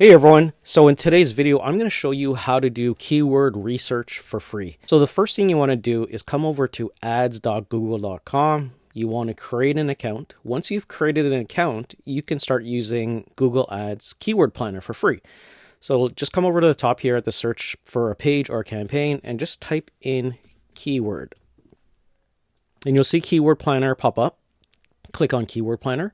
Hey everyone, so in today's video, I'm going to show you how to do keyword research for free. So the first thing you want to do is come over to ads.google.com. You want to create an account. Once you've created an account, you can start using Google Ads Keyword Planner for free. So just come over to the top here at the search for a page or a campaign and just type in keyword. And you'll see Keyword Planner pop up. Click on Keyword Planner.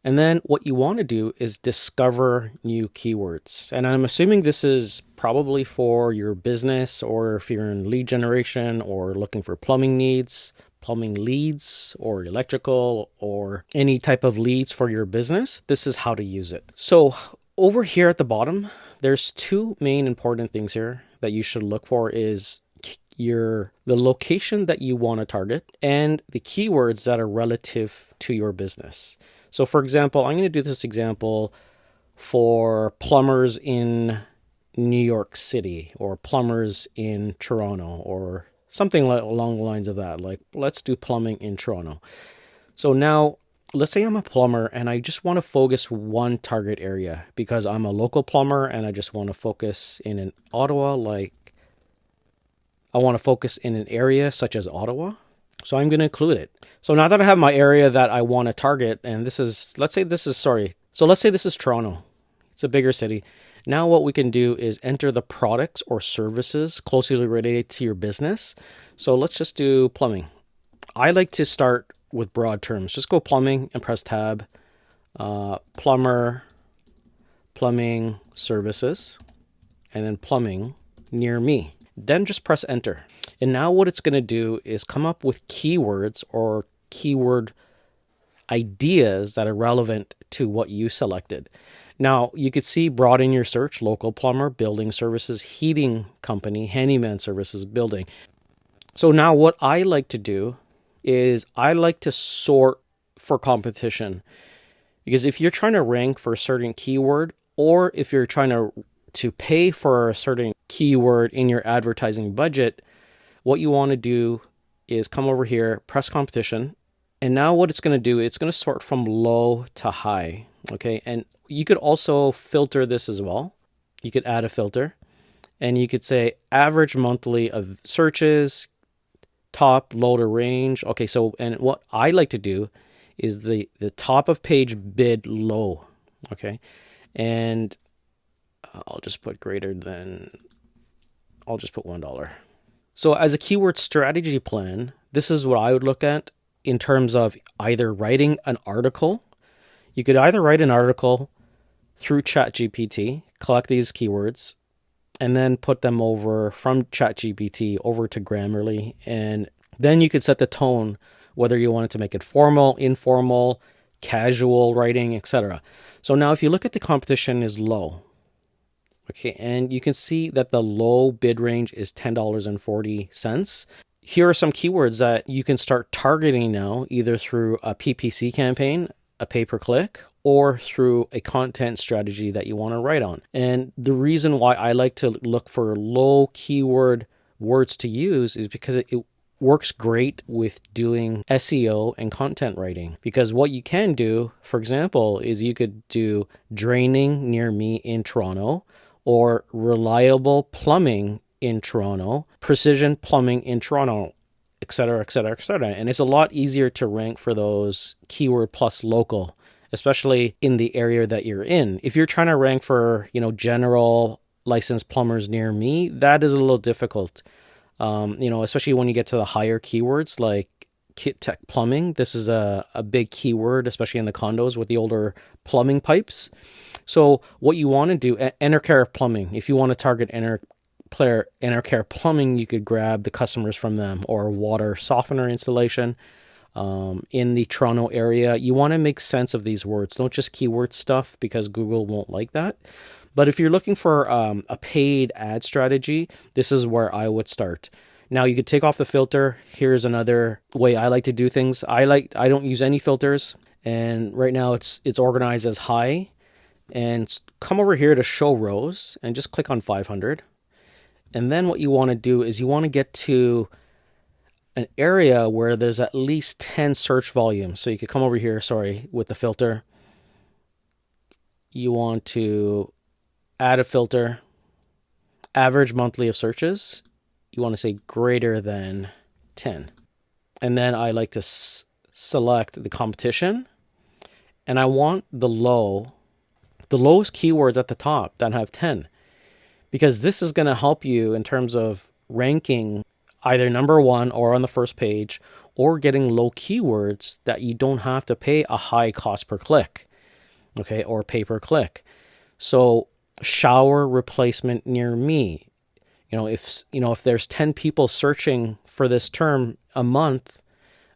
And then what you want to do is discover new keywords. And I'm assuming this is probably for your business, or if you're in lead generation or looking for plumbing needs, plumbing leads, or electrical, or any type of leads for your business, this is how to use it. So over here at the bottom, there's two main important things here that you should look for is the location that you want to target and the keywords that are relative to your business. So for example, I'm going to do this example for plumbers in New York City or plumbers in Toronto or something along the lines of that. Like, let's do plumbing in Toronto. So now let's say I'm a plumber and I just want to focus one target area because I'm a local plumber and I just want to focus in an Ottawa, like I want to focus in an area such as Ottawa. So I'm going to include it. So now that I have my area that I want to target, and this is, let's say this is Toronto. It's a bigger city. Now what we can do is enter the products or services closely related to your business. So let's just do plumbing. I like to start with broad terms. Just go plumbing and press tab. Plumber, plumbing services, and then plumbing near me. Then just press enter. And now what it's going to do is come up with keywords or keyword ideas that are relevant to what you selected. Now you could see broaden your search: local plumber, building services, heating company, handyman services, building. So now what I like to do is I like to sort for competition, because if you're trying to rank for a certain keyword, or if you're trying to pay for a certain keyword in your advertising budget, what you want to do is come over here, press competition. And now what it's going to do, it's going to sort from low to high. Okay. And you could also filter this as well. You could add a filter and you could say average monthly of searches, top, low to range. Okay. So, and what I like to do is the top of page bid low. Okay. And I'll just put I'll just put $1. So as a keyword strategy plan, this is what I would look at in terms of either writing an article. You could either write an article through ChatGPT, collect these keywords, and then put them over from ChatGPT over to Grammarly. And then you could set the tone, whether you wanted to make it formal, informal, casual writing, etc. So now if you look at the competition is low. Okay, and you can see that the low bid range is $10.40. Here are some keywords that you can start targeting now, either through a PPC campaign, a pay-per-click, or through a content strategy that you want to write on. And the reason why I like to look for low keyword words to use is because it works great with doing SEO and content writing. Because what you can do, for example, is you could do draining near me in Toronto, or reliable plumbing in Toronto, precision plumbing in Toronto, etc., etc., etc. And it's a lot easier to rank for those keyword plus local, especially in the area that you're in. If you're trying to rank for, general licensed plumbers near me, that is a little difficult. Especially when you get to the higher keywords like Kit Tech plumbing. This is a big keyword, especially in the condos with the older plumbing pipes. So what you want to do, Enercare plumbing, if you want to target Enercare plumbing, you could grab the customers from them, or water softener installation in the Toronto area. You want to make sense of these words. Don't just keyword stuff, because Google won't like that. But if you're looking for a paid ad strategy, this is where I would start. Now you could take off the filter. Here's another way I like to do things. I don't use any filters, and right now it's organized as high. And come over here to show rows and just click on 500. And then what you want to do is you want to get to an area where there's at least 10 search volumes. So you could come over here, with the filter. You want to add a filter, average monthly of searches. You want to say greater than 10. And then I like to select the competition. And I want the lowest keywords at the top that have 10. Because this is going to help you in terms of ranking either number one or on the first page, or getting low keywords that you don't have to pay a high cost per click, okay, or pay per click. So shower replacement near me. If there's 10 people searching for this term a month,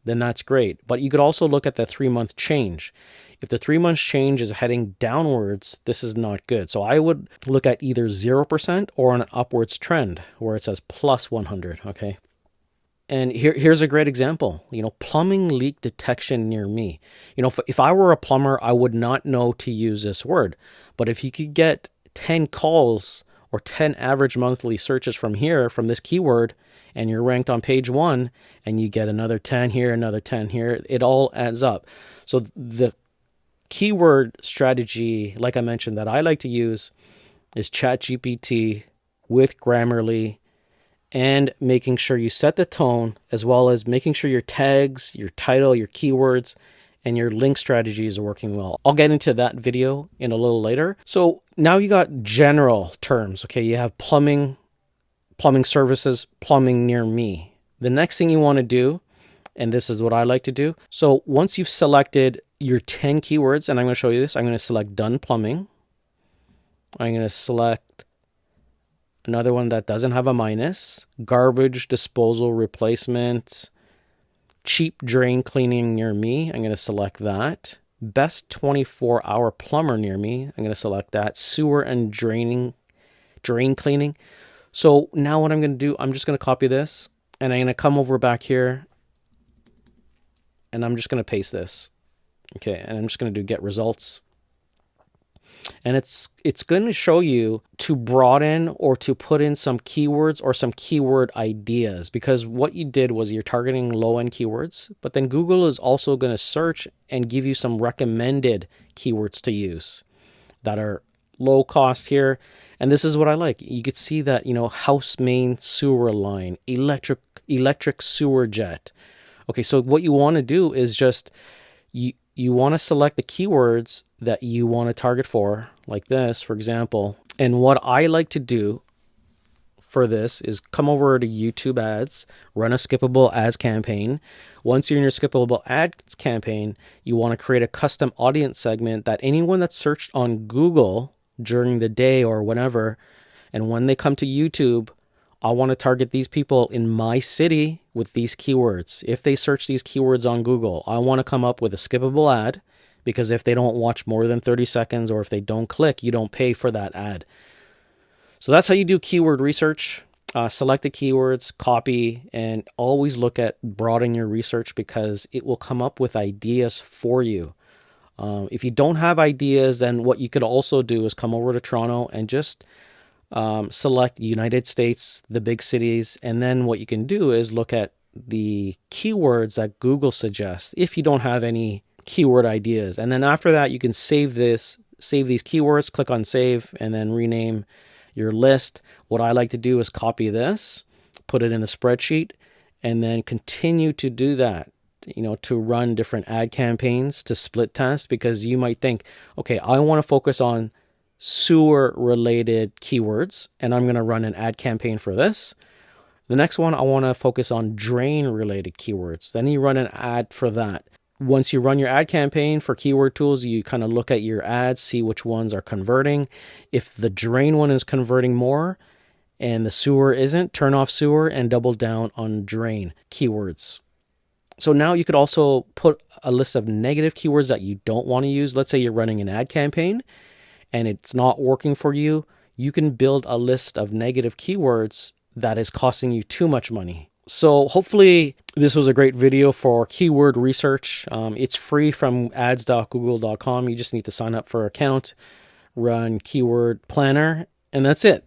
then that's great. But you could also look at the 3-month change. If the 3-month change is heading downwards, this is not good. So I would look at either 0% or an upwards trend where it says plus 100, okay? And here's a great example, plumbing leak detection near me. If I were a plumber, I would not know to use this word. But if you could get 10 calls or 10 average monthly searches from this keyword, and you're ranked on page 1, and you get another 10 here, another 10 here, it all adds up. So the keyword strategy, like I mentioned, that I like to use is ChatGPT with Grammarly, and making sure you set the tone, as well as making sure your tags, your title, your keywords, and your link strategies are working well. I'll get into that video in a little later. So now you got general terms, okay? You have plumbing services, plumbing near me. The next thing you want to do, and this is what I like to do. So once you've selected your 10 keywords, and I'm going to show you this, I'm going to select done plumbing. I'm going to select another one that doesn't have a minus, garbage disposal replacement, cheap drain cleaning near me. I'm going to select that. Best 24-hour plumber near me. I'm going to select that. Sewer and drain cleaning. So now what I'm going to do, I'm just going to copy this, and I'm going to come over back here, and I'm just going to paste this. Okay, and I'm just going to do get results. And it's going to show you to broaden or to put in some keywords or some keyword ideas, because what you did was you're targeting low-end keywords, but then Google is also going to search and give you some recommended keywords to use that are low cost here. And this is what I like. You could see that, house main sewer line, electric sewer jet. Okay, so what you want to do is just you want to select the keywords that you want to target for, like this, for example. And what I like to do for this is come over to YouTube ads, run a skippable ads campaign. Once you're in your skippable ads campaign, you want to create a custom audience segment that anyone that searched on Google during the day or whenever, and when they come to YouTube, I want to target these people in my city with these keywords. If they search these keywords on Google, I want to come up with a skippable ad, because if they don't watch more than 30 seconds or if they don't click, you don't pay for that ad. So that's how you do keyword research. Select the keywords, copy, and always look at broadening your research, because it will come up with ideas for you. If you don't have ideas, then what you could also do is come over to Toronto and just select United States, the big cities, and then what you can do is look at the keywords that Google suggests if you don't have any keyword ideas. And then after that, you can save these keywords, click on save, and then rename your list. What I like to do is copy this, put it in a spreadsheet, and then continue to do that, to run different ad campaigns to split test, because you might think, okay, I want to focus on sewer related keywords, and I'm going to run an ad campaign for this. The next one, I want to focus on drain related keywords. Then you run an ad for that. Once you run your ad campaign for keyword tools, you kind of look at your ads, see which ones are converting. If the drain one is converting more and the sewer isn't, turn off sewer and double down on drain keywords. So now you could also put a list of negative keywords that you don't want to use. Let's say you're running an ad campaign and it's not working for you. You can build a list of negative keywords that is costing you too much money. So hopefully this was a great video for keyword research. It's free from ads.google.com. You just need to sign up for an account, run Keyword Planner, and that's it.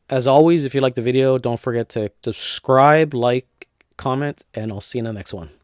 As always, if you like the video, don't forget to subscribe, like, comment, and I'll see you in the next one.